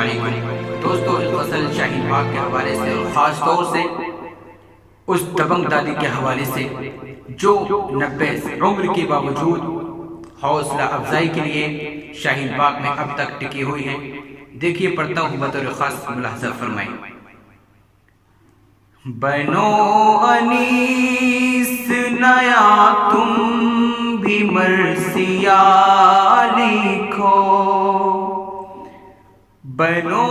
علیکم دوستو، اس غزل شاہین باغ کے حوالے سے اور خاص طور سے اس دبنگ دادی کے حوالے سے جو 90 عمر کے باوجود حوصلہ افزائی کے لیے شاہین باغ میں اب تک ٹکی ہوئی ہیں۔ دیکھیے پڑھتا ہوں، بطور خاص ملاحظہ فرمائیں۔ بنو انیس نیا تم بھی مرثیہ لکھو، بنو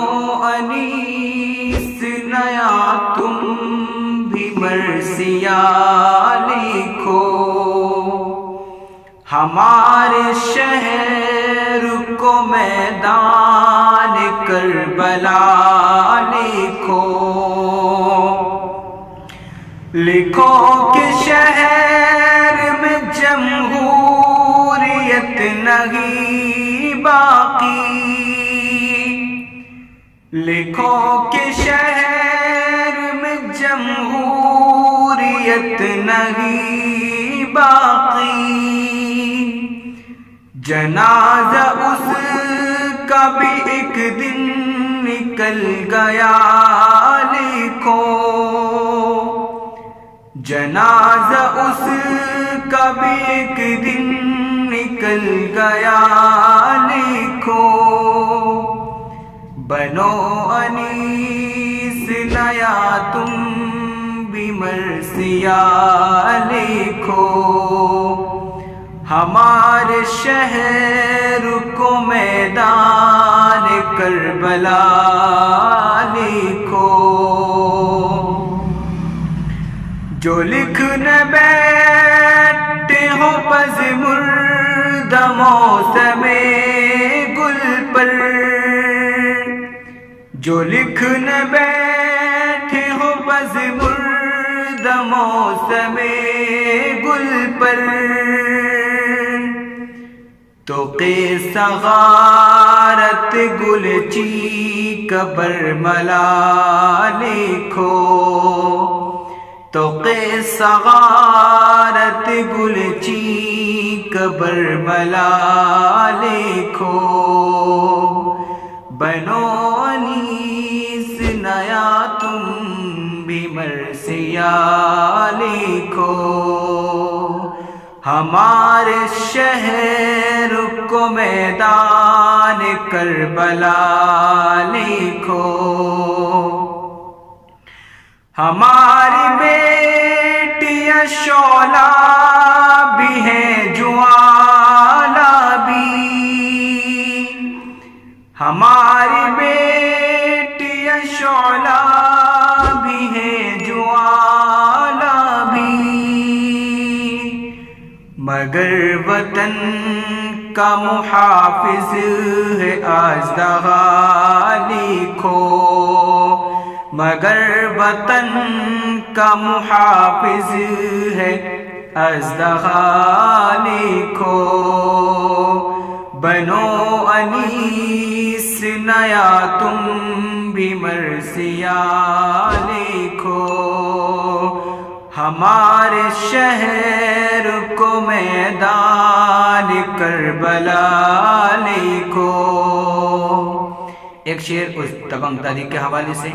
انیس نیا تم بھی مرثیہ لکھو، ہمارے شہر کو میدان کربلا لکھو، لکھو کہ شہر میں جمہوریت نہیں باقی، لکھو کہ شہر میں جمہوریت نہیں باقی، جنازہ اس کا بھی ایک دن نکل گیا لکھو، جنازہ اس کا بھی ایک دن نکل گیا لکھو، بنو انیس نیا تم بھی مرثیہ لکھو، ہمارے شہر کو میدان کربلا لکھو، جو لکھنے بیٹھے ہو پز مردہ موسم گل پر، جو لکھنے بیٹھے ہو پز مردہ موسم گل پر، تو قصہ غارت گلچی برملا لکھو، تو قصہ غارت گلچی برملا لکھو، بنو انیس نیا تم بھی مرثیہ لکھو، ہمارے شہر کو میدان کربلا لکھو، ہماری بیٹیاں شعلہ بھی ہیں جوالا بھی، ہماری بیٹیاں شعلہ بھی ہیں جوالا بھی، مگر وطن کا محافظ ہے اژدہا لکھو، مگر وطن کا محافظ ہے اژدہا لکھو، بنو انیس نیا تم بھی مرثیہ لکھو، ہمارے شہر کو میدان کربلا لکھو۔ ایک شعر اس دبنگ دادی کے حوالے سے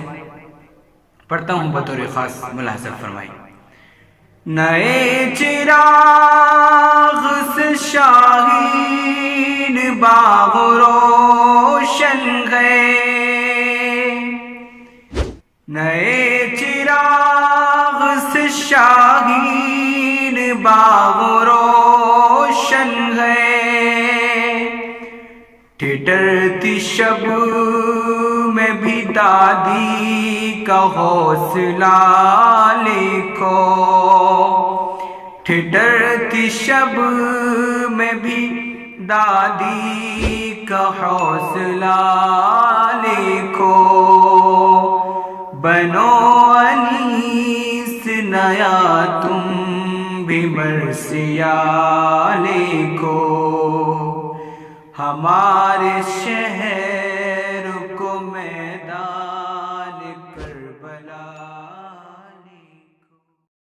پڑھتا ہوں، بطور خاص ملاحظہ فرمائیں۔ نئے چراغ سے شاہین باغ روشن ہے، نئے چراغ سے شاہین باغ روشن ہے، ٹھٹرتی شب میں بھی دادی کا حوصلہ لکھو، ٹھٹرتی شب میں بھی دادی کا حوصلہ لکھو، بنو انیس نیا تم بھی مرثیہ لکھو، ہمارے شہر